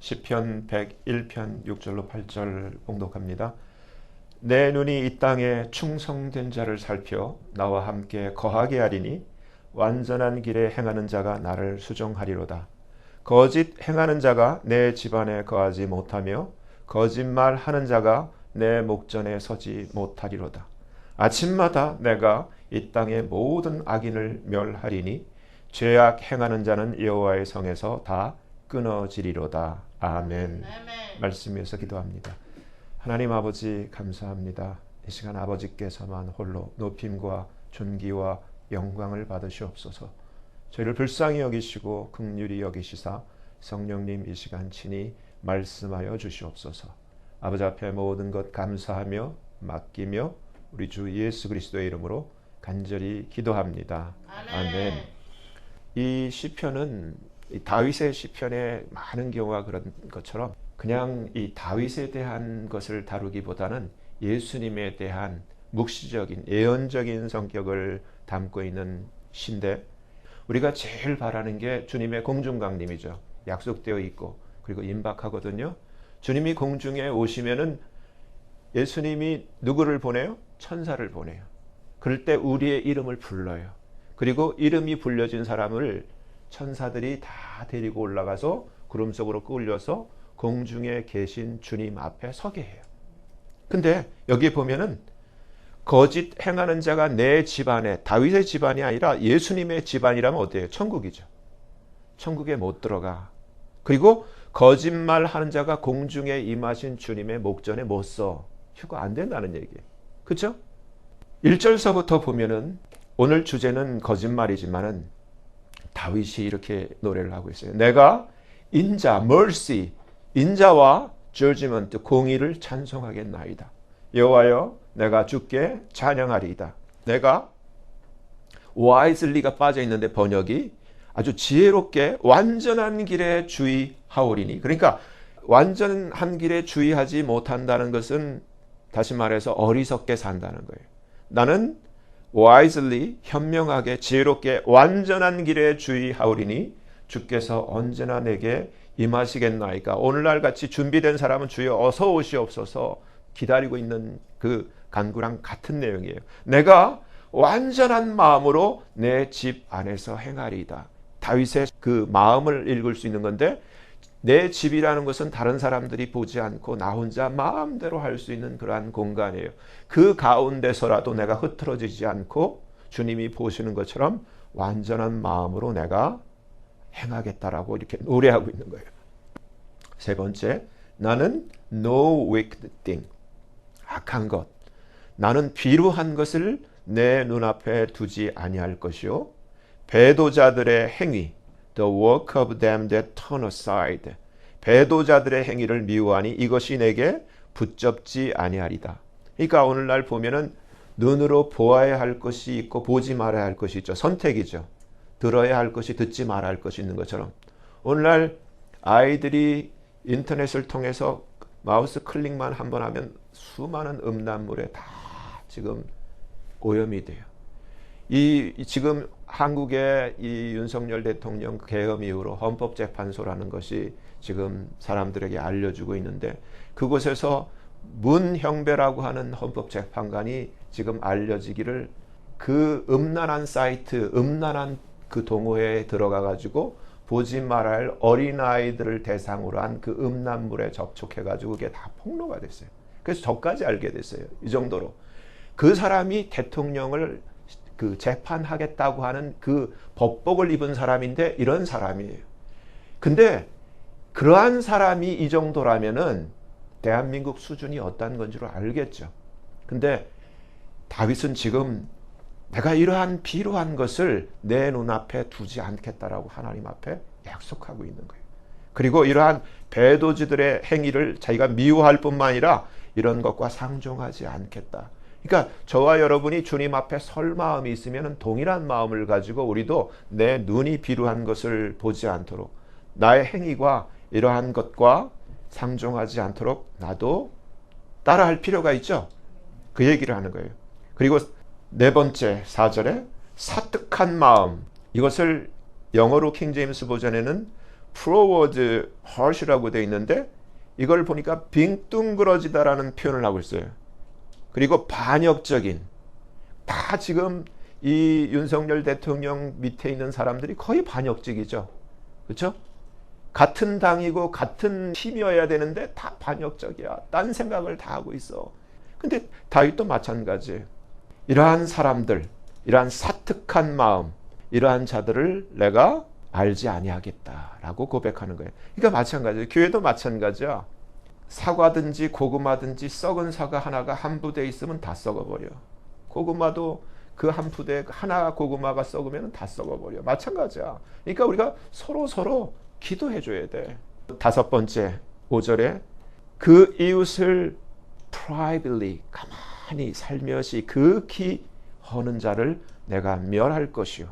시편 101편 6절로 8절 봉독합니다. 내 눈이 이 땅에 충성된 자를 살펴 나와 함께 거하게 하리니 완전한 길에 행하는 자가 나를 수종하리로다. 거짓 행하는 자가 내 집안에 거하지 못하며 거짓말하는 자가 내 목전에 서지 못하리로다. 아침마다 내가 이 땅의 모든 악인을 멸하리니 죄악 행하는 자는 여호와의 성에서 다 끊어지리로다. 아멘. 말씀에서 기도합니다. 하나님 아버지 감사합니다. 이 시간 아버지께서만 홀로 높임과 존귀와 영광을 받으시옵소서. 저희를 불쌍히 여기시고 긍휼히 여기시사 성령님 이 시간 친히 말씀하여 주시옵소서. 아버지 앞에 모든 것 감사하며 맡기며 우리 주 예수 그리스도의 이름으로 간절히 기도합니다. 아멘. 이 시편은 다윗의 시편의 많은 경우가 그런 것처럼 그냥 이 다윗에 대한 것을 다루기보다는 예수님에 대한 묵시적인 예언적인 성격을 담고 있는 시인데, 우리가 제일 바라는 게 주님의 공중 강림이죠. 약속되어 있고 그리고 임박하거든요. 주님이 공중에 오시면은 예수님이 누구를 보내요? 천사를 보내요. 그럴 때 우리의 이름을 불러요. 그리고 이름이 불려진 사람을 천사들이 다 데리고 올라가서 구름 속으로 끌려서 공중에 계신 주님 앞에 서게 해요. 근데 여기 보면은 거짓 행하는 자가 내 집안에, 다윗의 집안이 아니라 예수님의 집안이라면 어때요? 천국이죠. 천국에 못 들어가. 그리고 거짓말 하는 자가 공중에 임하신 주님의 목전에 못 서. 이거 안 된다는 얘기예요. 그렇죠? 1절서부터 보면은 오늘 주제는 거짓말이지만은 다윗이 이렇게 노래를 하고 있어요. 내가 인자, mercy, 인자와 judgment, 공의를 찬송하겠나이다. 여호와여, 내가 주께 찬양하리이다. 내가 wisely가 빠져 있는데 번역이 아주 지혜롭게 완전한 길에 주의하오리니. 그러니까 완전한 길에 주의하지 못한다는 것은 다시 말해서 어리석게 산다는 거예요. 나는 wisely, 현명하게 지혜롭게 완전한 길에 주의하오리니 주께서 언제나 내게 임하시겠나이까. 오늘날 같이 준비된 사람은 주여 어서 오시옵소서 기다리고 있는 그 간구랑 같은 내용이에요. 내가 완전한 마음으로 내 집 안에서 행하리이다. 다윗의 그 마음을 읽을 수 있는 건데, 내 집이라는 것은 다른 사람들이 보지 않고 나 혼자 마음대로 할 수 있는 그러한 공간이에요. 그 가운데서라도 내가 흐트러지지 않고 주님이 보시는 것처럼 완전한 마음으로 내가 행하겠다라고 이렇게 노래하고 있는 거예요. 세 번째, 나는 no wicked thing, 악한 것, 나는 비루한 것을 내 눈앞에 두지 아니할 것이요, 배도자들의 행위, the work of them that turn aside, 배도자들의 행위를 미워하니 이것이 내게 붙잡지 아니하리다. 그러니까 오늘날 보면은 눈으로 보아야 할 것이 있고 보지 말아야 할 것이 있죠. 선택이죠. 들어야 할 것이 듣지 말아야 할 것이 있는 것처럼 오늘날 아이들이 인터넷을 통해서 마우스 클릭만 한번 하면 수많은 음란물에 다 지금 오염이 돼요. 지금 한국의 이 윤석열 대통령 계엄 이후로 헌법재판소라는 것이 지금 사람들에게 알려주고 있는데, 그곳에서 문형배라고 하는 헌법재판관이 지금 알려지기를 그 음란한 사이트, 음란한 그 동호회에 들어가 가지고 보지 말아야 할 어린아이들을 대상으로 한 그 음란물에 접촉해 가지고 그게 다 폭로가 됐어요. 그래서 저까지 알게 됐어요. 이 정도로 그 사람이 대통령을 그 재판하겠다고 하는 그 법복을 입은 사람인데 이런 사람이에요. 근데 그러한 사람이 이 정도라면은 대한민국 수준이 어떤 건지를 알겠죠. 근데 다윗은 지금 내가 이러한 비루한 것을 내 눈앞에 두지 않겠다라고 하나님 앞에 약속하고 있는 거예요. 그리고 이러한 배도지들의 행위를 자기가 미워할 뿐만 아니라 이런 것과 상종하지 않겠다. 그러니까 저와 여러분이 주님 앞에 설 마음이 있으면 동일한 마음을 가지고 우리도 내 눈이 비루한 것을 보지 않도록, 나의 행위가 이러한 것과 상종하지 않도록 나도 따라할 필요가 있죠. 그 얘기를 하는 거예요. 그리고 네 번째 4절에 사특한 마음, 이것을 영어로 킹제임스 버전에는 forward harsh라고 되어 있는데 이걸 보니까 빙뚱그러지다라는 표현을 하고 있어요. 그리고 반역적인, 다 지금 이 윤석열 대통령 밑에 있는 사람들이 거의 반역적이죠. 그렇죠? 같은 당이고 같은 팀이어야 되는데 다 반역적이야. 딴 생각을 다 하고 있어. 근데 다윗도 마찬가지예요. 이러한 사람들, 이러한 사특한 마음, 이러한 자들을 내가 알지 아니하겠다라고 고백하는 거예요. 그러니까 마찬가지예요. 교회도 마찬가지야. 사과든지 고구마든지 썩은 사과 하나가 한 부대에 있으면 다 썩어버려. 고구마도 그 한 부대에 하나 고구마가 썩으면 다 썩어버려. 마찬가지야. 그러니까 우리가 서로 기도해 줘야 돼. 5번째 5절에 그 이웃을 privately 가만히 살며시 극히 허는 자를 내가 멸할 것이요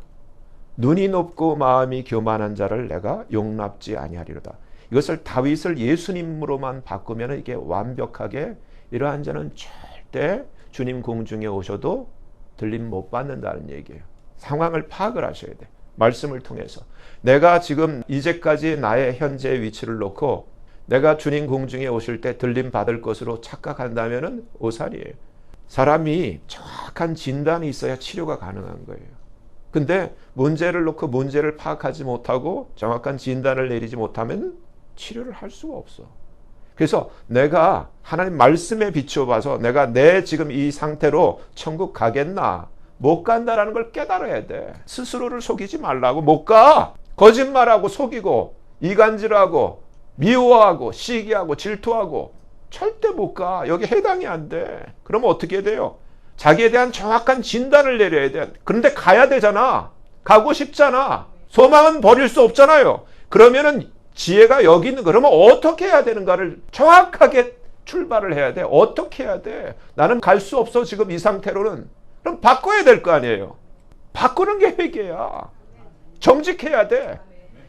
눈이 높고 마음이 교만한 자를 내가 용납지 아니하리로다. 이것을 다윗을 예수님으로만 바꾸면 이게 완벽하게 이러한 자는 절대 주님 공중에 오셔도 들림 못 받는다는 얘기예요. 상황을 파악을 하셔야 돼. 말씀을 통해서. 내가 지금 이제까지 나의 현재 위치를 놓고 내가 주님 공중에 오실 때 들림 받을 것으로 착각한다면 오산이에요. 사람이 정확한 진단이 있어야 치료가 가능한 거예요. 근데 문제를 놓고 문제를 파악하지 못하고 정확한 진단을 내리지 못하면 치료를 할 수가 없어. 그래서 내가 하나님 말씀에 비추어봐서 내가 내 지금 이 상태로 천국 가겠나 못 간다라는 걸 깨달아야 돼. 스스로를 속이지 말라고. 못 가. 거짓말하고 속이고 이간질하고 미워하고 시기하고 질투하고 절대 못 가. 여기 해당이 안 돼. 그러면 어떻게 돼요? 자기에 대한 정확한 진단을 내려야 돼. 그런데 가야 되잖아. 가고 싶잖아. 소망은 버릴 수 없잖아요. 그러면은 지혜가 여기 있는 거. 그러면 어떻게 해야 되는가를 정확하게 출발을 해야 돼. 어떻게 해야 돼? 나는 갈 수 없어 지금 이 상태로는. 그럼 바꿔야 될 거 아니에요. 바꾸는 게 회개야. 정직해야 돼.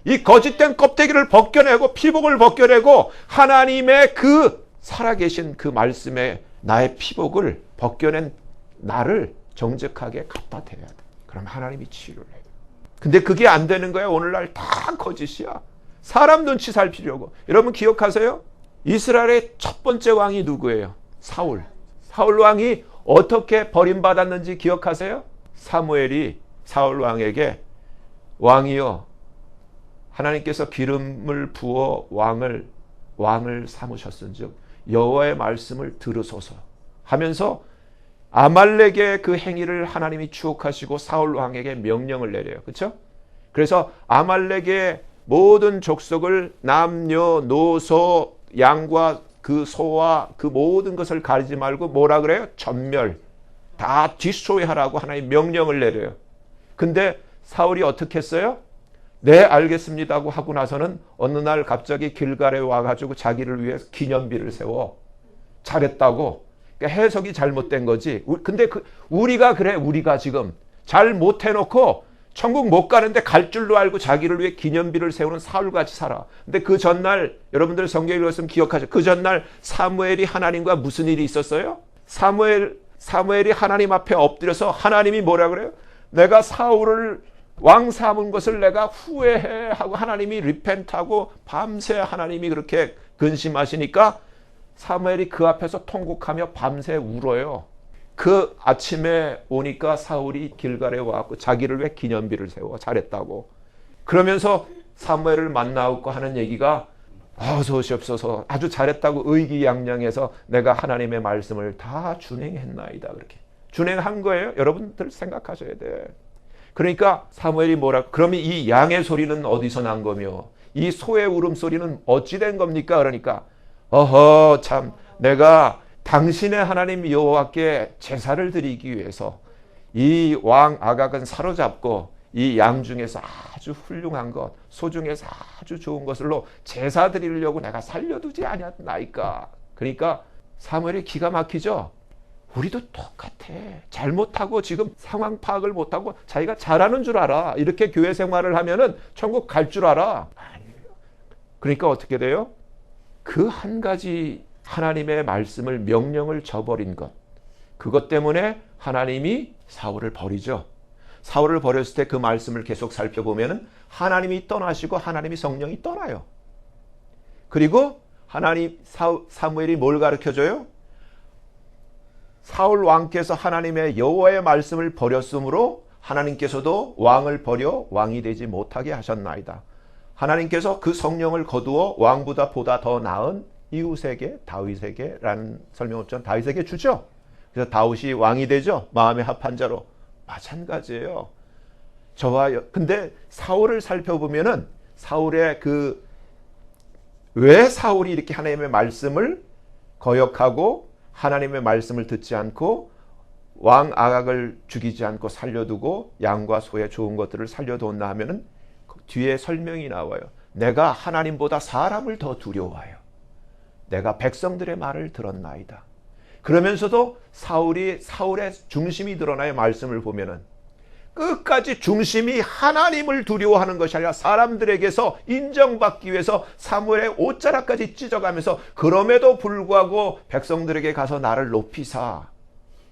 이 거짓된 껍데기를 벗겨내고 피복을 벗겨내고 하나님의 그 살아계신 그 말씀에 나의 피복을 벗겨낸 나를 정직하게 갖다 대야 돼. 그럼 하나님이 치유를 해요. 근데 그게 안 되는 거야. 오늘날 다 거짓이야. 사람 눈치 살피려고. 여러분 기억하세요? 이스라엘의 첫 번째 왕이 누구예요? 사울. 사울 왕이 어떻게 버림받았는지 기억하세요? 사무엘이 사울 왕에게 왕이여 하나님께서 기름을 부어 왕을 삼으셨은즉 여호와의 말씀을 들으소서 하면서 아말렉의 그 행위를 하나님이 추억하시고 사울 왕에게 명령을 내려요. 그렇죠? 그래서 아말렉의 모든 족속을 남녀노소 양과 그 소와 그 모든 것을 가리지 말고 뭐라 그래요? 전멸. 다 디스트로이하라고 하나님 명령을 내려요. 근데 사울이 어떻게 했어요? 네 알겠습니다고 하고 나서는 어느 날 갑자기 길갈에 와가지고 자기를 위해 기념비를 세워. 잘했다고. 그러니까 해석이 잘못된 거지. 근데 우리가 그래. 우리가 지금 잘 못해놓고 천국 못 가는데 갈 줄로 알고 자기를 위해 기념비를 세우는 사울같이 살아. 근데 그 전날 여러분들 성경 읽었으면 기억하죠. 그 전날 사무엘이 하나님과 무슨 일이 있었어요? 사무엘이 하나님 앞에 엎드려서 하나님이 뭐라 그래요? 내가 사울을 왕 삼은 것을 내가 후회해 하고 하나님이 리펜트하고 밤새 하나님이 그렇게 근심하시니까 사무엘이 그 앞에서 통곡하며 밤새 울어요. 그 아침에 오니까 사울이 길갈에 와서 자기를 위해 기념비를 세워. 잘했다고. 그러면서 사무엘을 만나고 하는 얘기가 어서 오시옵소서. 아주 잘했다고 의기양양해서 내가 하나님의 말씀을 다 준행했나이다. 그렇게 준행한 거예요. 여러분들 생각하셔야 돼. 그러니까 사무엘이 그러면 이 양의 소리는 어디서 난 거며 이 소의 울음소리는 어찌 된 겁니까? 그러니까 어허 참 내가 당신의 하나님 여호와께 제사를 드리기 위해서 이 왕 아각은 사로잡고 이 양 중에서 아주 훌륭한 것, 소 중에서 아주 좋은 것으로 제사 드리려고 내가 살려두지 아니었나이까. 그러니까 사무엘이 기가 막히죠. 우리도 똑같아. 잘못하고 지금 상황 파악을 못하고 자기가 잘하는 줄 알아. 이렇게 교회 생활을 하면은 천국 갈 줄 알아. 아니에요. 그러니까 어떻게 돼요? 그 한 가지 하나님의 말씀을 명령을 저버린 것. 그것 때문에 하나님이 사울을 버리죠. 사울을 버렸을 때 그 말씀을 계속 살펴보면 하나님이 떠나시고 하나님이 성령이 떠나요. 그리고 사무엘이 뭘 가르쳐줘요? 사울 왕께서 하나님의 여호와의 말씀을 버렸으므로 하나님께서도 왕을 버려 왕이 되지 못하게 하셨나이다. 하나님께서 그 성령을 거두어 왕보다 보다 더 나은 이웃에게, 다윗에게라는 설명을 전 다윗에게 주죠. 그래서 다윗이 왕이 되죠. 마음에 합한 자로. 마찬가지예요. 근데 사울을 살펴보면은 사울의 왜 사울이 이렇게 하나님의 말씀을 거역하고 하나님의 말씀을 듣지 않고 왕 아각을 죽이지 않고 살려두고 양과 소의 좋은 것들을 살려두었나 하면은 뒤에 설명이 나와요. 내가 하나님보다 사람을 더 두려워하여 내가 백성들의 말을 들었나이다. 그러면서도 사울의 중심이 드러나의 말씀을 보면은 끝까지 중심이 하나님을 두려워하는 것이 아니라 사람들에게서 인정받기 위해서 사무엘의 옷자락까지 찢어가면서 그럼에도 불구하고 백성들에게 가서 나를 높이사.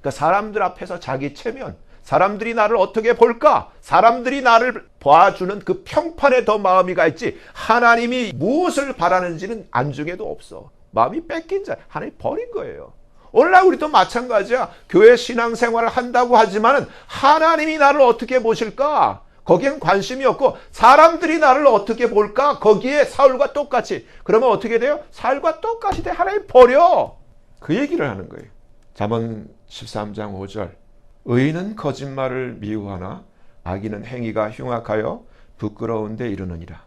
그러니까 사람들 앞에서 자기 체면, 사람들이 나를 어떻게 볼까? 사람들이 나를 봐주는 그 평판에 더 마음이 가 있지 하나님이 무엇을 바라는지는 안중에도 없어. 마음이 뺏긴 자, 하나님 버린 거예요. 오늘날 우리도 마찬가지야. 교회 신앙생활을 한다고 하지만은 하나님이 나를 어떻게 보실까? 거기엔 관심이 없고 사람들이 나를 어떻게 볼까? 거기에 사울과 똑같이. 그러면 어떻게 돼요? 사울과 똑같이 돼. 하나님 버려. 그 얘기를 하는 거예요. 잠언 13장 5절. 의인은 거짓말을 미워하나 악인은 행위가 흉악하여 부끄러운 데 이르느니라.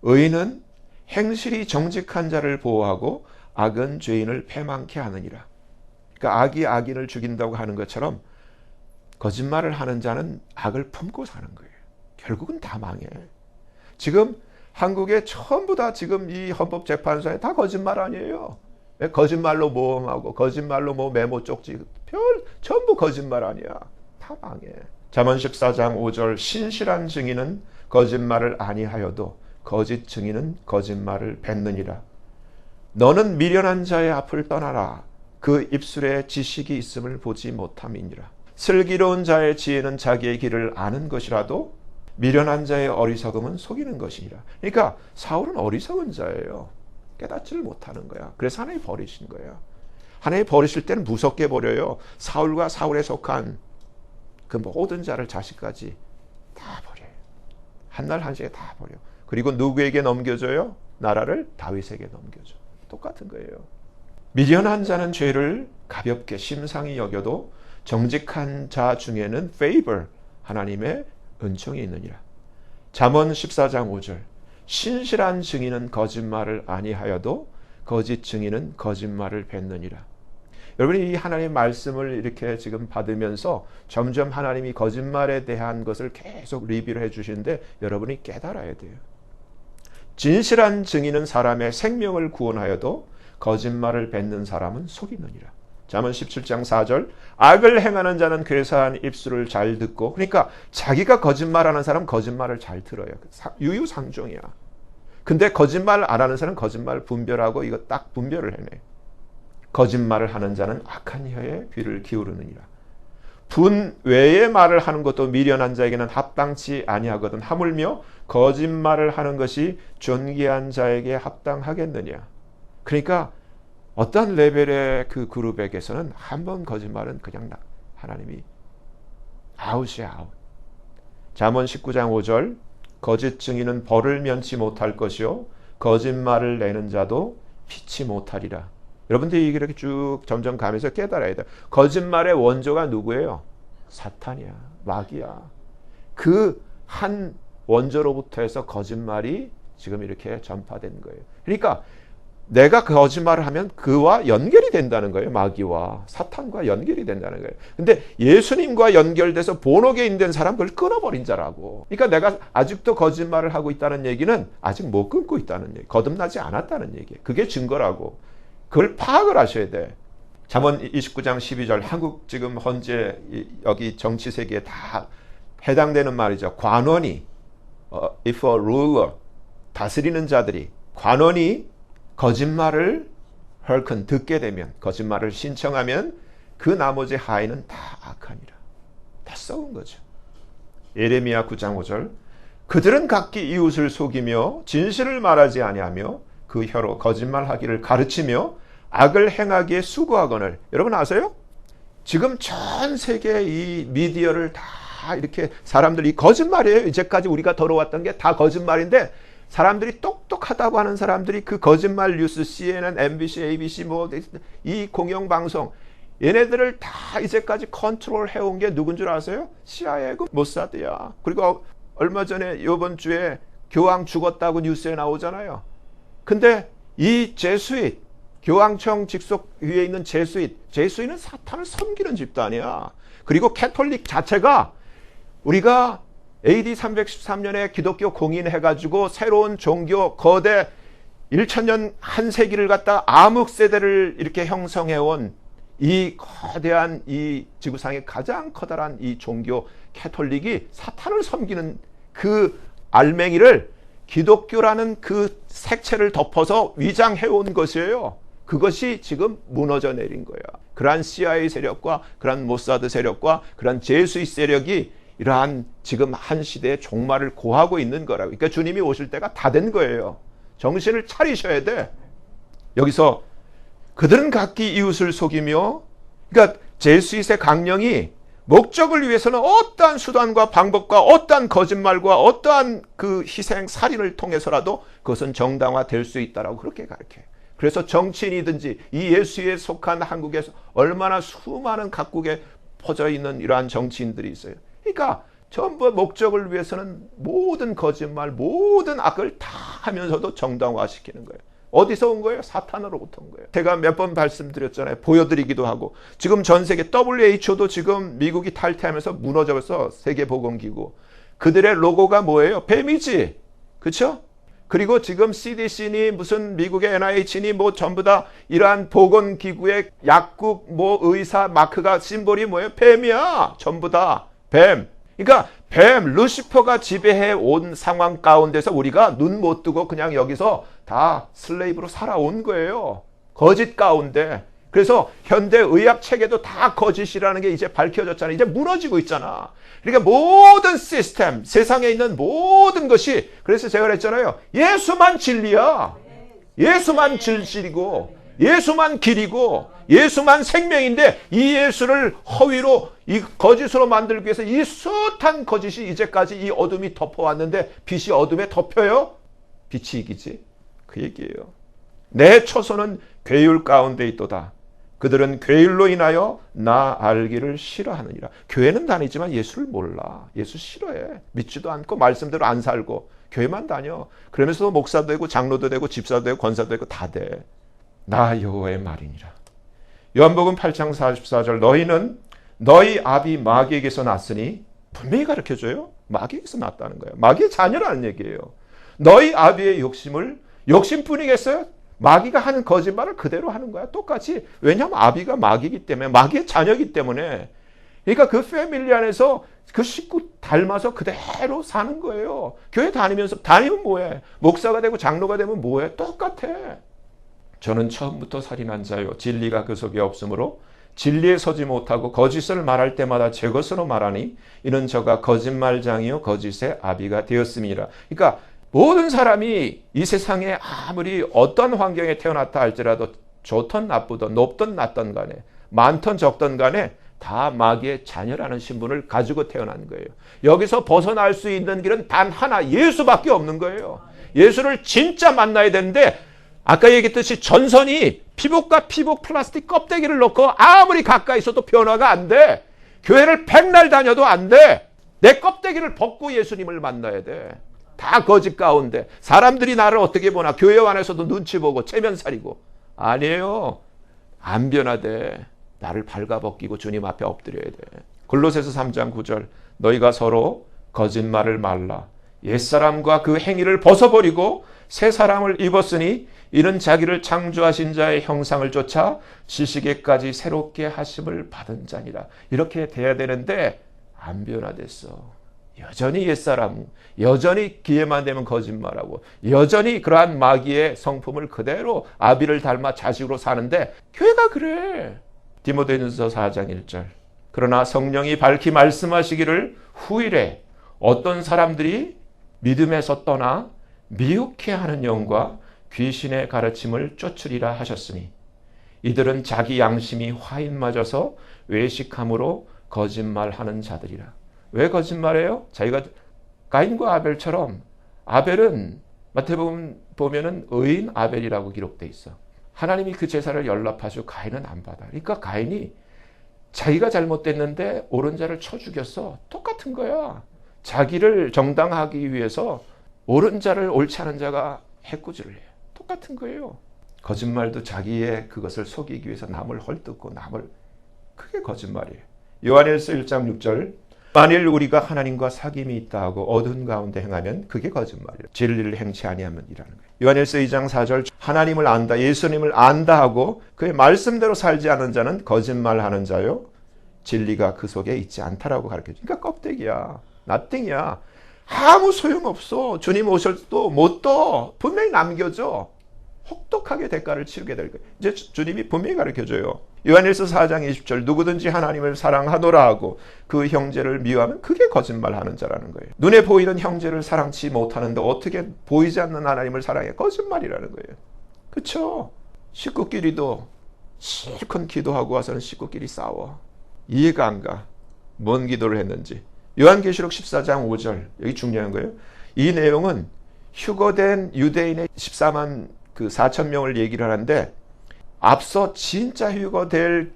의인은 행실이 정직한 자를 보호하고 악은 죄인을 패망케 하느니라. 그러니까 악이 악인을 죽인다고 하는 것처럼 거짓말을 하는 자는 악을 품고 사는 거예요. 결국은 다 망해. 지금 한국에 전부 다 지금 이 헌법재판소에 다 거짓말 아니에요. 거짓말로 모험하고 거짓말로 뭐 메모 쪽지 전부 거짓말 아니야. 다 망해. 잠언 14장 5절 신실한 증인은 거짓말을 아니하여도 거짓 증인은 거짓말을 뱉느니라. 너는 미련한 자의 앞을 떠나라. 그 입술에 지식이 있음을 보지 못함이니라. 슬기로운 자의 지혜는 자기의 길을 아는 것이라도 미련한 자의 어리석음은 속이는 것이니라. 그러니까 사울은 어리석은 자예요. 깨닫지를 못하는 거야. 그래서 하나님 버리신 거야. 하나님 버리실 때는 무섭게 버려요. 사울과 사울에 속한 그 모든 자를 자식까지 다 버려요. 한날 한시에 다 버려. 그리고 누구에게 넘겨줘요? 나라를 다윗에게 넘겨줘. 똑같은 거예요. 미련한 자는 죄를 가볍게 심상히 여겨도 정직한 자 중에는 favor, 하나님의 은총이 있느니라. 잠언 14장 5절 신실한 증인은 거짓말을 아니하여도 거짓 증인은 거짓말을 뱉느니라. 여러분이 이 하나님의 말씀을 이렇게 지금 받으면서 점점 하나님이 거짓말에 대한 것을 계속 리뷰를 해주시는데 여러분이 깨달아야 돼요. 진실한 증인은 사람의 생명을 구원하여도 거짓말을 뱉는 사람은 속이느니라. 잠언 17장 4절 악을 행하는 자는 괴사한 입술을 잘 듣고 그러니까 자기가 거짓말하는 사람은 거짓말을 잘 들어요. 유유상종이야. 근데 거짓말 안 하는 사람은 거짓말을 분별하고 이거 딱 분별을 해내. 거짓말을 하는 자는 악한 혀에 귀를 기울이느니라. 분 외의 말을 하는 것도 미련한 자에게는 합당치 아니하거든 하물며 거짓말을 하는 것이 존귀한 자에게 합당하겠느냐. 그러니까 어떤 레벨의 그 그룹에게서는 한 번 거짓말은 그냥 하나님이 아웃이야 아웃. 잠언 19장 5절 거짓 증인은 벌을 면치 못할 것이요 거짓말을 내는 자도 피치 못하리라. 여러분들이 이렇게 쭉 점점 가면서 깨달아야 돼. 거짓말의 원조가 누구예요? 사탄이야. 마귀야. 그 한 원조로부터 해서 거짓말이 지금 이렇게 전파된 거예요. 그러니까 내가 거짓말을 하면 그와 연결이 된다는 거예요. 마귀와 사탄과 연결이 된다는 거예요. 근데 예수님과 연결돼서 본어게인 된 사람 그걸 끊어버린 자라고. 그러니까 내가 아직도 거짓말을 하고 있다는 얘기는 아직 못 끊고 있다는 얘기. 거듭나지 않았다는 얘기예요. 그게 증거라고. 그걸 파악을 하셔야 돼. 잠언 29장 12절 한국 지금 현재 여기 정치 세계에 다 해당되는 말이죠. 관원이 if a ruler 다스리는 자들이 관원이 거짓말을 헐큰 듣게 되면 거짓말을 신청하면 그 나머지 하인은 다 악하니라. 다 썩은 거죠. 예레미야 9장 5절. 그들은 각기 이웃을 속이며 진실을 말하지 아니하며 그 혀로 거짓말하기를 가르치며 악을 행하기에 수고하거늘. 여러분 아세요? 지금 전 세계 이 미디어를 다 이렇게 사람들이 거짓말이에요. 이제까지 우리가 들어왔던 게 다 거짓말인데 사람들이 똑똑하다고 하는 사람들이 그 거짓말 뉴스 CNN, MBC, ABC 뭐 이 공영방송 얘네들을 다 이제까지 컨트롤 해온 게 누군 줄 아세요? CIA고 모사드야. 그리고 얼마 전에 이번 주에 교황 죽었다고 뉴스에 나오잖아요. 근데 이 제수잇, 교황청 직속 위에 있는 제수잇은 사탄을 섬기는 집단이야. 그리고 캐톨릭 자체가 우리가 AD 313년에 기독교 공인해가지고 새로운 종교 거대 1000년 한 세기를 갖다 암흑세대를 이렇게 형성해온 이 거대한 이 지구상의 가장 커다란 이 종교 캐톨릭이 사탄을 섬기는 그 알맹이를 기독교라는 그 색채를 덮어서 위장해온 것이에요. 그것이 지금 무너져 내린 거야. 그러한 CIA 세력과 그러한 모사드 세력과 그러한 제수잇 세력이 이러한 지금 한 시대의 종말을 고하고 있는 거라고. 그러니까 주님이 오실 때가 다 된 거예요. 정신을 차리셔야 돼. 여기서 그들은 각기 이웃을 속이며, 그러니까 제수잇의 강령이 목적을 위해서는 어떠한 수단과 방법과 어떠한 거짓말과 어떠한 그 희생 살인을 통해서라도 그것은 정당화될 수 있다라고 그렇게 가르쳐요. 그래서 정치인이든지 이 예수에 속한 한국에서 얼마나 수많은 각국에 퍼져 있는 이러한 정치인들이 있어요. 그러니까 전부 목적을 위해서는 모든 거짓말, 모든 악을 다 하면서도 정당화시키는 거예요. 어디서 온 거예요? 사탄으로부터 온 거예요. 제가 몇 번 말씀드렸잖아요. 보여드리기도 하고. 지금 전 세계 WHO도 지금 미국이 탈퇴하면서 무너져서 세계보건기구. 그들의 로고가 뭐예요? 뱀이지. 그렇죠? 그리고 지금 CDC니 무슨 미국의 NIH니 뭐 전부 다 이러한 보건기구의 약국 뭐 의사 마크가 심볼이 뭐예요? 뱀이야. 전부 다 뱀. 그러니까 뱀, 루시퍼가 지배해 온 상황 가운데서 우리가 눈 못 뜨고 그냥 여기서 다 슬레이브로 살아온 거예요. 거짓 가운데. 그래서 현대 의학 체계도 다 거짓이라는 게 이제 밝혀졌잖아요. 이제 무너지고 있잖아. 그러니까 모든 시스템, 세상에 있는 모든 것이, 그래서 제가 그랬잖아요. 예수만 진리야. 예수만 진실이고 예수만 길이고 예수만 생명인데 이 예수를 허위로 이 거짓으로 만들기 위해서 이 숱한 거짓이 이제까지 이 어둠이 덮어왔는데 빛이 어둠에 덮여요? 빛이 이기지. 그 얘기예요. 내 처소는 괴율 가운데 있도다. 그들은 괴율로 인하여 나 알기를 싫어하느니라. 교회는 다니지만 예수를 몰라. 예수 싫어해. 믿지도 않고 말씀대로 안 살고 교회만 다녀. 그러면서도 목사도 되고 장로도 되고 집사도 되고 권사도 되고 다 돼. 나 여호와의 말이니라. 요한복음 8장 44절 너희는 너희 아비 마귀에게서 났으니 분명히 가르쳐줘요. 마귀에게서 났다는 거예요. 마귀의 자녀라는 얘기예요. 너희 아비의 욕심뿐이겠어요? 마귀가 하는 거짓말을 그대로 하는 거야. 똑같이. 왜냐하면 아비가 마귀이기 때문에 마귀의 자녀이기 때문에. 그러니까 그 패밀리 안에서 그 식구 닮아서 그대로 사는 거예요. 교회 다니면 뭐해? 목사가 되고 장로가 되면 뭐해? 똑같아. 저는 처음부터 살인한 자요 진리가 그 속에 없으므로 진리에 서지 못하고 거짓을 말할 때마다 제 것으로 말하니 이는 저가 거짓말장이요 거짓의 아비가 되었음이라. 그러니까 모든 사람이 이 세상에 아무리 어떤 환경에 태어났다 할지라도 좋든 나쁘든 높든 낮든 간에 많든 적든 간에 다 마귀의 자녀라는 신분을 가지고 태어난 거예요. 여기서 벗어날 수 있는 길은 단 하나, 예수밖에 없는 거예요. 예수를 진짜 만나야 되는데 아까 얘기했듯이 전선이 피복과 피복 플라스틱 껍데기를 넣고 아무리 가까이 있어도 변화가 안 돼. 교회를 백날 다녀도 안 돼. 내 껍데기를 벗고 예수님을 만나야 돼. 다 거짓 가운데. 사람들이 나를 어떻게 보나. 교회 안에서도 눈치 보고 체면살이고. 아니에요. 안 변화돼. 나를 발가벗기고 주님 앞에 엎드려야 돼. 골로새서 3장 9절 너희가 서로 거짓말을 말라. 옛사람과 그 행위를 벗어버리고 새 사람을 입었으니 이는 자기를 창조하신 자의 형상을 쫓아 지식에까지 새롭게 하심을 받은 자니라. 이렇게 돼야 되는데 안 변화됐어. 여전히 옛사람, 여전히 기회만 되면 거짓말하고 여전히 그러한 마귀의 성품을 그대로 아비를 닮아 자식으로 사는데 교회가 그래. 디모데전서 4장 1절 그러나 성령이 밝히 말씀하시기를 후일에 어떤 사람들이 믿음에서 떠나 미혹해 하는 영과 귀신의 가르침을 쫓으리라 하셨으니 이들은 자기 양심이 화인 맞아서 외식함으로 거짓말하는 자들이라. 왜 거짓말해요? 자기가 가인과 아벨처럼, 아벨은 마태복음 보면은 의인 아벨이라고 기록돼 있어. 하나님이 그 제사를 연락하시고 가인은 안 받아. 그러니까 가인이 자기가 잘못됐는데 옳은 자를 쳐 죽였어. 똑같은 거야. 자기를 정당하기 위해서 옳은 자를 옳지 않은 자가 해코지를 해요. 똑같은 거예요. 거짓말도 자기의 그것을 속이기 위해서 남을 헐뜯고 남을, 그게 거짓말이에요. 요한일서 1장 6절, 만일 우리가 하나님과 사귐이 있다 하고 어두운 가운데 행하면 그게 거짓말이에요. 진리를 행치 아니하면이라는 거예요. 요한일서 2장 4절, 하나님을 안다, 예수님을 안다 하고 그의 말씀대로 살지 않은 자는 거짓말하는 자요, 진리가 그 속에 있지 않다라고 가르쳐줘요. 그러니까 껍데기야, 나띵이야. 아무 소용없어. 주님 오셔도 못 떠. 분명히 남겨져. 혹독하게 대가를 치르게 될 거예요. 이제 주님이 분명히 가르쳐줘요. 요한일서 4장 20절, 누구든지 하나님을 사랑하노라 하고 그 형제를 미워하면 그게 거짓말하는 자라는 거예요. 눈에 보이는 형제를 사랑치 못하는데 어떻게 보이지 않는 하나님을 사랑해? 거짓말이라는 거예요. 그렇죠? 식구끼리도 실컷 기도하고 와서는 식구끼리 싸워. 이해가 안 가. 뭔 기도를 했는지. 요한계시록 14장 5절, 여기 중요한 거예요. 이 내용은 휴거된 유대인의 14만 4천 명을 얘기를 하는데, 앞서 진짜 휴거될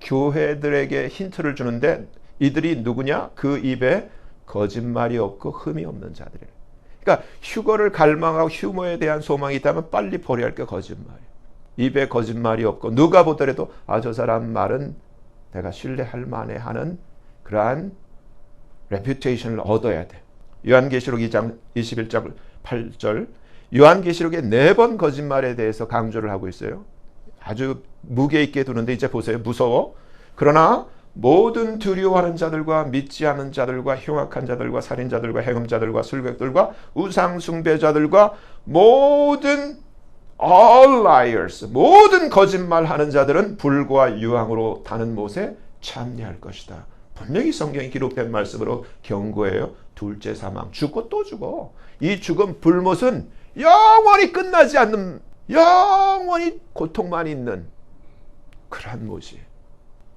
교회들에게 힌트를 주는데, 이들이 누구냐? 그 입에 거짓말이 없고 흠이 없는 자들이에요. 그러니까 휴거를 갈망하고 휴무에 대한 소망이 있다면 빨리 버려야 할 게 거짓말이에요. 입에 거짓말이 없고 누가 보더라도 저 사람 말은 내가 신뢰할 만해 하는 그러한 레퓨테이션을 얻어야 돼. 요한계시록 2장 21장 8절, 요한계시록에 4번 거짓말에 대해서 강조를 하고 있어요. 아주 무게 있게 두는데, 이제 보세요. 무서워. 그러나 모든 두려워하는 자들과 믿지 않는 자들과 흉악한 자들과 살인자들과 해금자들과 술객들과 우상숭배자들과 모든 all liars, 모든 거짓말하는 자들은 불과 유황으로 타는 못에 참여할 것이다. 분명히 성경에 기록된 말씀으로 경고해요. 둘째 사망, 죽고 또 죽어. 이 죽음, 불못은 영원히 끝나지 않는, 영원히 고통만 있는 그러한 못이.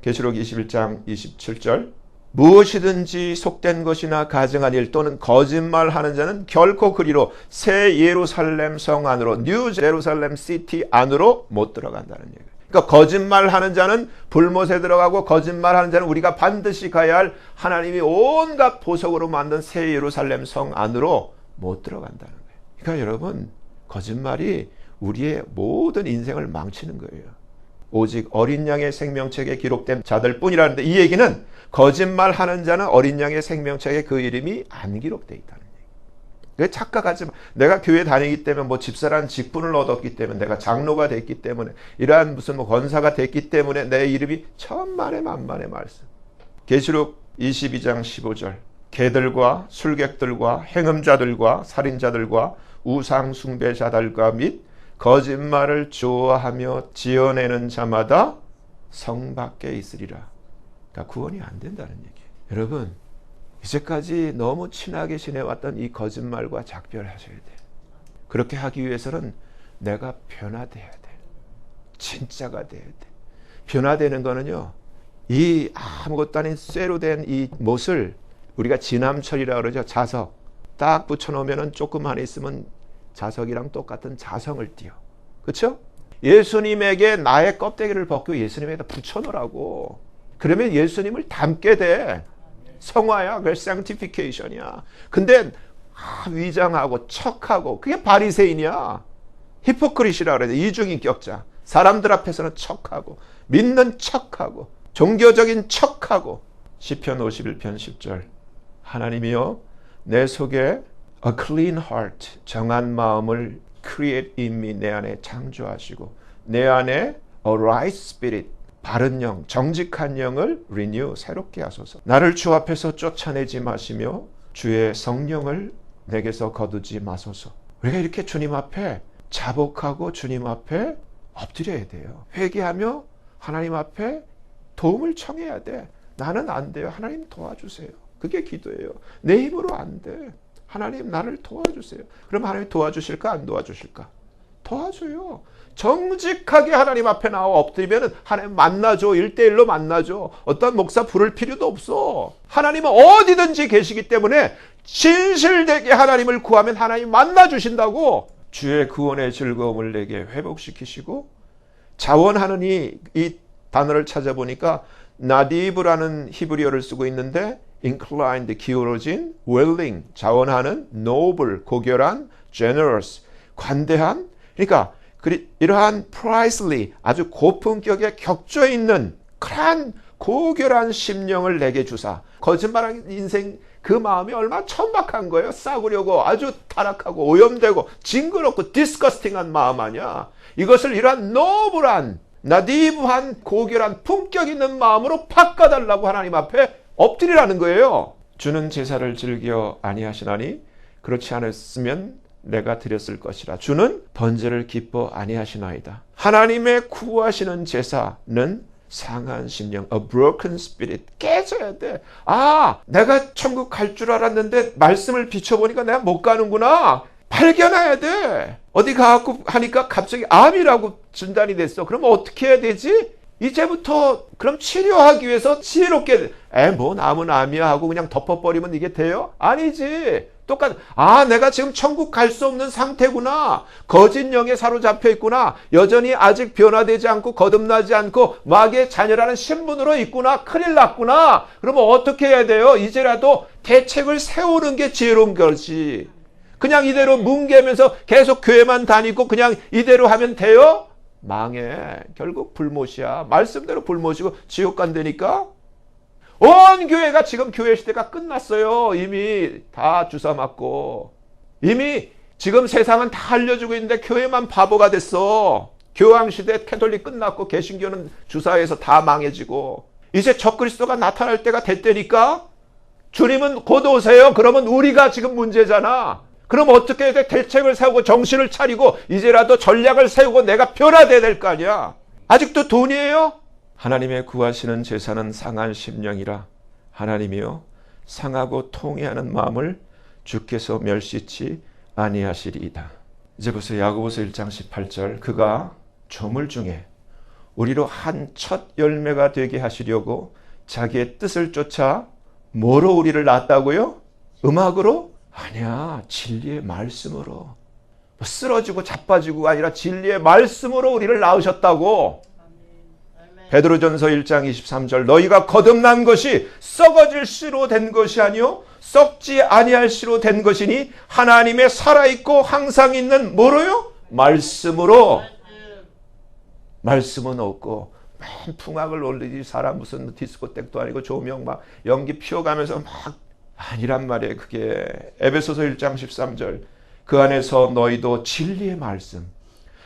계시록 21장 27절, 무엇이든지 속된 것이나 가증한 일 또는 거짓말하는 자는 결코 그리로 새 예루살렘 성 안으로, 뉴 제루살렘 시티 안으로 못 들어간다는 얘기예요. 그러니까 거짓말하는 자는 불못에 들어가고, 거짓말하는 자는 우리가 반드시 가야 할 하나님이 온갖 보석으로 만든 새 예루살렘 성 안으로 못 들어간다는 거예요. 그러니까 여러분, 거짓말이 우리의 모든 인생을 망치는 거예요. 오직 어린 양의 생명책에 기록된 자들 뿐이라는데, 이 얘기는 거짓말하는 자는 어린 양의 생명책에 그 이름이 안 기록되어 있다는 얘기예요. 착각하지 마. 내가 교회 다니기 때문에, 집사라는 직분을 얻었기 때문에, 내가 장로가 됐기 때문에, 이러한 무슨 권사가 됐기 때문에 내 이름이 천만의 만만의 말씀. 계시록 22장 15절, 개들과 술객들과 행음자들과 살인자들과 우상숭배자들과 및 거짓말을 좋아하며 지어내는 자마다 성 밖에 있으리라. 그러니까 구원이 안 된다는 얘기예요. 여러분, 이제까지 너무 친하게 지내왔던 이 거짓말과 작별하셔야 돼요. 그렇게 하기 위해서는 내가 변화돼야 돼. 진짜가 돼야 돼. 변화되는 거는요, 이 아무것도 아닌 쇠로 된 이 못을 우리가 진함철이라고 그러죠. 자석 딱 붙여놓으면 조금만 있으면 자석이랑 똑같은 자성을 띄어. 그렇죠? 예수님에게 나의 껍데기를 벗고 예수님에다 붙여놓으라고. 그러면 예수님을 닮게 돼. 성화야. 그게 sanctification이야. 근데 위장하고 척하고, 그게 바리새인이야. 히포크리시라고 그래요. 이중인격자. 사람들 앞에서는 척하고, 믿는 척하고, 종교적인 척하고. 시편 51편 10절, 하나님이여 내 속에 a clean heart, 정한 마음을 create in me, 내 안에 창조하시고, 내 안에 a right spirit, 바른 영, 정직한 영을 renew, 새롭게 하소서. 나를 주 앞에서 쫓아내지 마시며 주의 성령을 내게서 거두지 마소서. 우리가 이렇게 주님 앞에 자복하고 주님 앞에 엎드려야 돼요. 회개하며 하나님 앞에 도움을 청해야 돼. 나는 안 돼요. 하나님 도와주세요. 그게 기도예요. 내 힘으로 안 돼. 하나님 나를 도와주세요. 그럼 하나님 도와주실까 안 도와주실까? 도와줘요. 정직하게 하나님 앞에 나와 엎드리면 하나님 만나줘. 1대1로 만나줘. 어떤 목사 부를 필요도 없어. 하나님은 어디든지 계시기 때문에 진실되게 하나님을 구하면 하나님 만나주신다고. 주의 구원의 즐거움을 내게 회복시키시고, 자원하는 이 단어를 찾아보니까 나디브라는 히브리어를 쓰고 있는데 inclined, 기울어진, willing, 자원하는, noble, 고결한, generous, 관대한. 그러니까 이러한 priceless, 아주 고품격에 격조 있는 그러한 고결한 심령을 내게 주사. 거짓말하는 인생, 그 마음이 얼마나 천박한 거예요. 싸구려고 아주 타락하고 오염되고 징그럽고 디스커스팅한 마음 아니야. 이것을 이러한 노블한, 나디브한, 고결한 품격 있는 마음으로 바꿔달라고 하나님 앞에 엎드리라는 거예요. 주는 제사를 즐겨 아니하시나니 그렇지 않았으면 내가 드렸을 것이라. 주는 번제를 기뻐 아니하시나이다. 하나님의 구하시는 제사는 상한 심령, a broken spirit, 깨져야 돼. 아, 내가 천국 갈 줄 알았는데 말씀을 비춰보니까 내가 못 가는구나. 발견해야 돼. 어디 가갖고 하니까 갑자기 암이라고 진단이 됐어. 그럼 어떻게 해야 되지? 이제부터 그럼 치료하기 위해서 지혜롭게 뭐 남은 암이야 하고 그냥 덮어버리면 이게 돼요? 아니지. 똑같아. 아, 내가 지금 천국 갈 수 없는 상태구나. 거짓 영에 사로잡혀 있구나. 여전히 아직 변화되지 않고 거듭나지 않고 마귀의 자녀라는 신분으로 있구나. 큰일 났구나. 그러면 어떻게 해야 돼요? 이제라도 대책을 세우는 게 지혜로운 거지. 그냥 이대로 뭉개면서 계속 교회만 다니고 그냥 이대로 하면 돼요? 망해. 결국 불못이야. 말씀대로 불못이고 지옥 간다니까. 온 교회가 지금 교회 시대가 끝났어요. 이미 다 주사 맞고. 이미 지금 세상은 다 알려주고 있는데 교회만 바보가 됐어. 교황 시대 캐톨릭 끝났고 개신교는 주사해서 다 망해지고. 이제 적그리스도가 나타날 때가 됐다니까. 주님은 곧 오세요. 그러면 우리가 지금 문제잖아. 그럼 어떻게 해야 돼? 대책을 세우고 정신을 차리고 이제라도 전략을 세우고 내가 변화돼야 될 거 아니야. 아직도 돈이에요? 하나님의 구하시는 제사는 상한 심령이라. 하나님이요 상하고 통회하는 마음을 주께서 멸시치 아니하시리이다. 이제 보세요. 야고보서 1장 18절. 그가 조물 중에 우리로 한 첫 열매가 되게 하시려고 자기의 뜻을 쫓아 뭐로 우리를 낳았다고요? 음악으로? 아니야. 진리의 말씀으로. 쓰러지고 자빠지고가 아니라 진리의 말씀으로 우리를 낳으셨다고. 베드로전서 1장 23절. 너희가 거듭난 것이 썩어질 씨로 된 것이 아니요 썩지 아니할 씨로 된 것이니 하나님의 살아있고 항상 있는 뭐로요? 말씀으로. 말씀은 없고 맨 풍악을 올리지 사람 무슨 디스코텍도 아니고 조명 막 연기 피워가면서 막 아니란 말이에요. 그게 에베소서 1장 13절. 그 안에서 너희도 진리의 말씀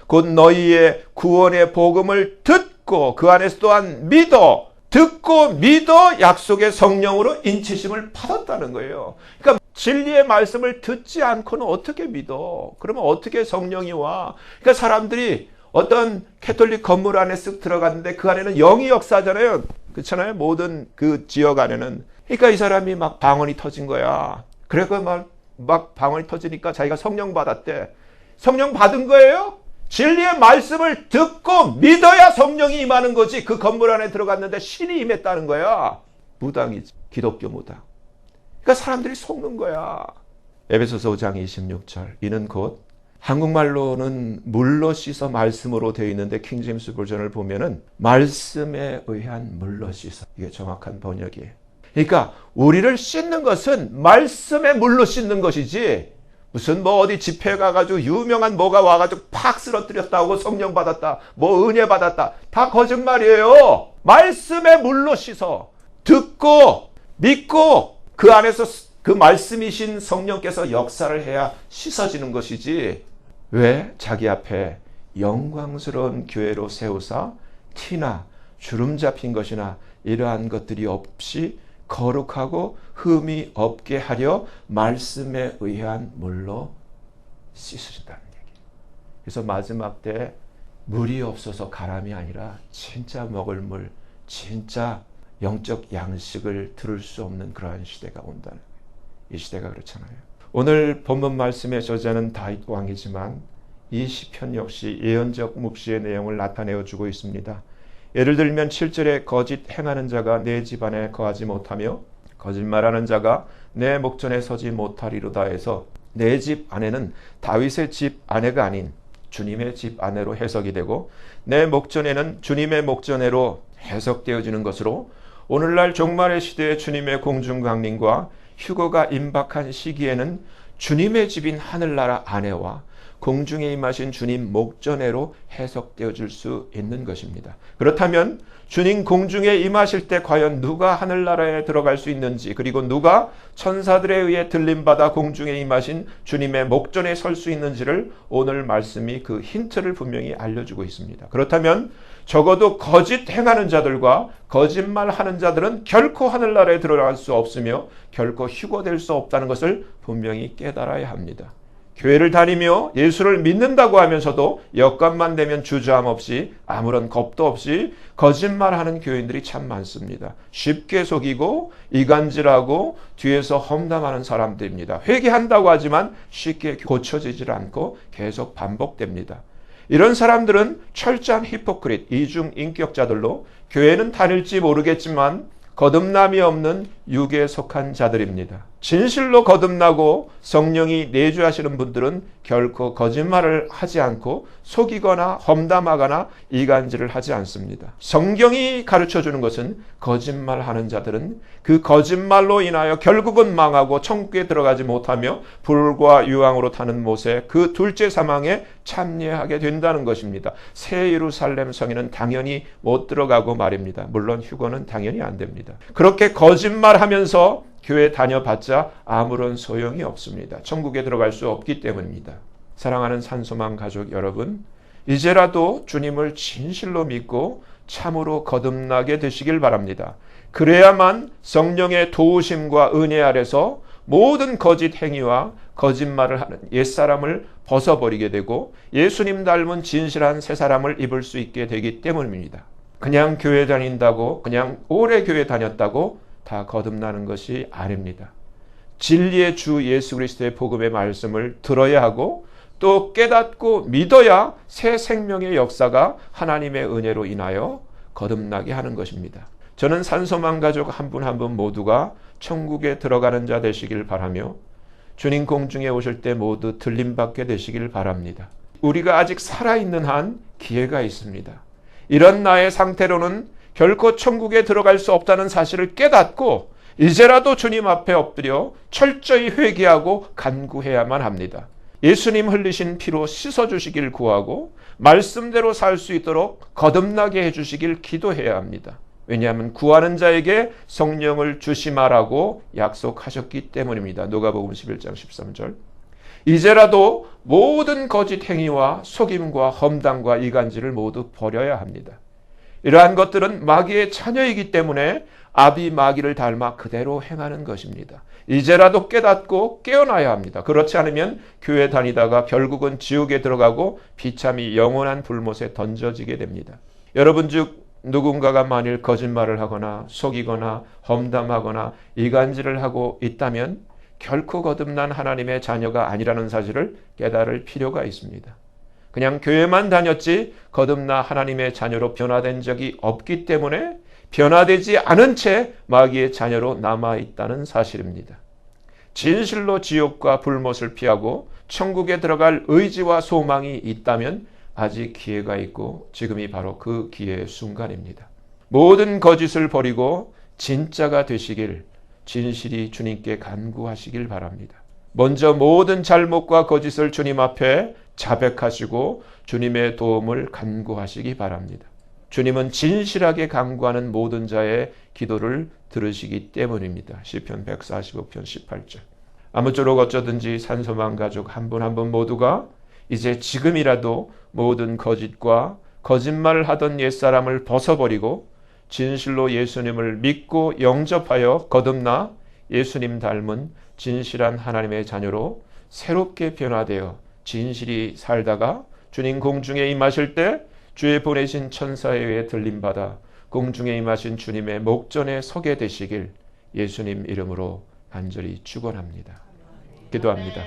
곧 너희의 구원의 복음을 듣고 그 안에서 또한 믿어 듣고 믿어 약속의 성령으로 인치심을 받았다는 거예요. 그러니까 진리의 말씀을 듣지 않고는 어떻게 믿어? 그러면 어떻게 성령이 와? 그러니까 사람들이 어떤 캐톨릭 건물 안에 쓱 들어갔는데 그 안에는 영이 역사잖아요. 그렇잖아요. 모든 그 지역 안에는. 그러니까 이 사람이 막 방언이 터진 거야. 그래서 막 방언이 터지니까 자기가 성령 받았대. 성령 받은 거예요? 진리의 말씀을 듣고 믿어야 성령이 임하는 거지. 그 건물 안에 들어갔는데 신이 임했다는 거야. 무당이지. 기독교 무당. 그러니까 사람들이 속는 거야. 에베소서 5장 26절. 이는 곧 한국말로는 물로 씻어 말씀으로 되어 있는데 킹제임스 버전을 보면은 말씀에 의한 물로 씻어. 이게 정확한 번역이에요. 그러니까 우리를 씻는 것은 말씀의 물로 씻는 것이지 무슨 뭐 어디 집회 가가지고 유명한 뭐가 와가지고 팍 쓰러뜨렸다고 성령 받았다 뭐 은혜 받았다 다 거짓말이에요. 말씀의 물로 씻어 듣고 믿고 그 안에서 그 말씀이신 성령께서 역사를 해야 씻어지는 것이지. 왜? 자기 앞에 영광스러운 교회로 세우사 티나 주름 잡힌 것이나 이러한 것들이 없이 거룩하고 흠이 없게 하려 말씀에 의한 물로 씻으신다는 얘기예요. 그래서 마지막 때 물이 없어서 가람이 아니라 진짜 먹을 물, 진짜 영적 양식을 들을 수 없는 그러한 시대가 온다는 거예요. 이 시대가 그렇잖아요. 오늘 본문 말씀의 저자는 다윗 왕이지만 이 시편 역시 예언적 묵시의 내용을 나타내어 주고 있습니다. 예를 들면 7절에 거짓 행하는 자가 내 집안에 거하지 못하며 거짓말하는 자가 내 목전에 서지 못하리로다 해서 내 집 안에는 다윗의 집 안에가 아닌 주님의 집 안에로 해석이 되고 내 목전에는 주님의 목전에로 해석되어지는 것으로 오늘날 종말의 시대의 주님의 공중강림과 휴거가 임박한 시기에는 주님의 집인 하늘나라 안에와 공중에 임하신 주님 목전에로 해석되어질 수 있는 것입니다. 그렇다면 주님 공중에 임하실 때 과연 누가 하늘나라에 들어갈 수 있는지, 그리고 누가 천사들에 의해 들림받아 공중에 임하신 주님의 목전에 설 수 있는지를 오늘 말씀이 그 힌트를 분명히 알려주고 있습니다. 그렇다면 적어도 거짓 행하는 자들과 거짓말하는 자들은 결코 하늘나라에 들어갈 수 없으며 결코 휴거될 수 없다는 것을 분명히 깨달아야 합니다. 교회를 다니며 예수를 믿는다고 하면서도 여건만 되면 주저함 없이 아무런 겁도 없이 거짓말하는 교인들이 참 많습니다. 쉽게 속이고 이간질하고 뒤에서 험담하는 사람들입니다. 회개한다고 하지만 쉽게 고쳐지질 않고 계속 반복됩니다. 이런 사람들은 철저한 히포크릿, 이중 인격자들로 교회는 다닐지 모르겠지만 거듭남이 없는 육에 속한 자들입니다. 진실로 거듭나고 성령이 내주하시는 분들은 결코 거짓말을 하지 않고 속이거나 험담하거나 이간질을 하지 않습니다. 성경이 가르쳐주는 것은 거짓말하는 자들은 그 거짓말로 인하여 결국은 망하고 천국에 들어가지 못하며 불과 유황으로 타는 못에 그 둘째 사망에 참여하게 된다는 것입니다. 새 예루살렘 성에는 당연히 못 들어가고 말입니다. 물론 휴거는 당연히 안 됩니다. 그렇게 거짓말하면서 교회 다녀봤자 아무런 소용이 없습니다. 천국에 들어갈 수 없기 때문입니다. 사랑하는 산소망 가족 여러분, 이제라도 주님을 진실로 믿고 참으로 거듭나게 되시길 바랍니다. 그래야만 성령의 도우심과 은혜 아래서 모든 거짓 행위와 거짓말을 하는 옛사람을 벗어버리게 되고 예수님 닮은 진실한 새 사람을 입을 수 있게 되기 때문입니다. 그냥 교회 다닌다고, 그냥 오래 교회 다녔다고 다 거듭나는 것이 아닙니다. 진리의 주 예수 그리스도의 복음의 말씀을 들어야 하고 또 깨닫고 믿어야 새 생명의 역사가 하나님의 은혜로 인하여 거듭나게 하는 것입니다. 저는 산소망 가족 한 분 한 분 모두가 천국에 들어가는 자 되시길 바라며 주님 공중에 오실 때 모두 들림받게 되시길 바랍니다. 우리가 아직 살아있는 한 기회가 있습니다. 이런 나의 상태로는 결코 천국에 들어갈 수 없다는 사실을 깨닫고 이제라도 주님 앞에 엎드려 철저히 회개하고 간구해야만 합니다. 예수님 흘리신 피로 씻어주시길 구하고 말씀대로 살 수 있도록 거듭나게 해주시길 기도해야 합니다. 왜냐하면 구하는 자에게 성령을 주시마라고 약속하셨기 때문입니다. 누가복음 11장 13절. 이제라도 모든 거짓 행위와 속임과 험담과 이간질을 모두 버려야 합니다. 이러한 것들은 마귀의 자녀이기 때문에 아비 마귀를 닮아 그대로 행하는 것입니다. 이제라도 깨닫고 깨어나야 합니다. 그렇지 않으면 교회 다니다가 결국은 지옥에 들어가고 비참히 영원한 불못에 던져지게 됩니다. 여러분 중 누군가가 만일 거짓말을 하거나 속이거나 험담하거나 이간질을 하고 있다면 결코 거듭난 하나님의 자녀가 아니라는 사실을 깨달을 필요가 있습니다. 그냥 교회만 다녔지 거듭나 하나님의 자녀로 변화된 적이 없기 때문에 변화되지 않은 채 마귀의 자녀로 남아있다는 사실입니다. 진실로 지옥과 불못을 피하고 천국에 들어갈 의지와 소망이 있다면 아직 기회가 있고 지금이 바로 그 기회의 순간입니다. 모든 거짓을 버리고 진짜가 되시길 진실이 주님께 간구하시길 바랍니다. 먼저 모든 잘못과 거짓을 주님 앞에 자백하시고 주님의 도움을 간구하시기 바랍니다. 주님은 진실하게 간구하는 모든 자의 기도를 들으시기 때문입니다. 시편 145편 18절. 아무쪼록 어쩌든지 산소망 가족 한 분 한 분 모두가 이제 지금이라도 모든 거짓과 거짓말을 하던 옛사람을 벗어버리고 진실로 예수님을 믿고 영접하여 거듭나 예수님 닮은 진실한 하나님의 자녀로 새롭게 변화되어 진실이 살다가 주님 공중에 임하실 때 주의 보내신 천사에 의해 들림받아 공중에 임하신 주님의 목전에 서게 되시길 예수님 이름으로 간절히 축원합니다. 기도합니다.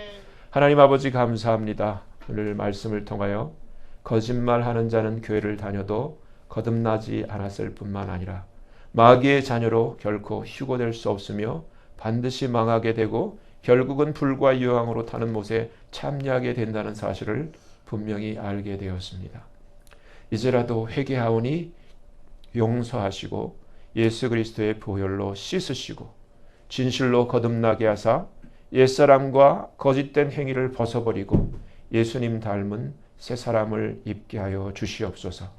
하나님 아버지 감사합니다. 오늘 말씀을 통하여 거짓말하는 자는 교회를 다녀도 거듭나지 않았을 뿐만 아니라 마귀의 자녀로 결코 휴고될 수 없으며 반드시 망하게 되고 결국은 불과 유황으로 타는 못에 참여하게 된다는 사실을 분명히 알게 되었습니다. 이제라도 회개하오니 용서하시고 예수 그리스도의 보혈로 씻으시고 진실로 거듭나게 하사 옛사람과 거짓된 행위를 벗어버리고 예수님 닮은 새 사람을 입게 하여 주시옵소서.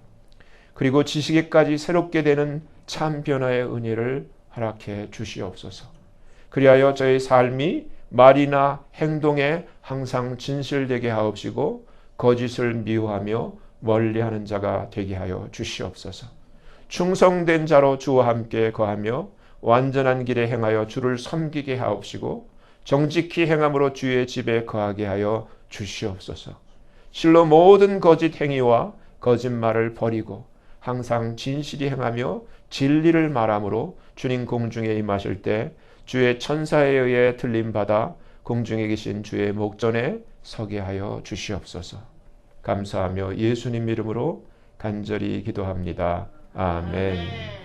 그리고 지식에까지 새롭게 되는 참 변화의 은혜를 허락해 주시옵소서. 그리하여 저의 삶이 말이나 행동에 항상 진실되게 하옵시고 거짓을 미워하며 멀리하는 자가 되게 하여 주시옵소서. 충성된 자로 주와 함께 거하며 완전한 길에 행하여 주를 섬기게 하옵시고 정직히 행함으로 주의 집에 거하게 하여 주시옵소서. 실로 모든 거짓 행위와 거짓말을 버리고 항상 진실히 행하며 진리를 말함으로 주님 공중에 임하실 때 주의 천사에 의해 들림받아 공중에 계신 주의 목전에 서게 하여 주시옵소서. 감사하며 예수님 이름으로 간절히 기도합니다. 아멘.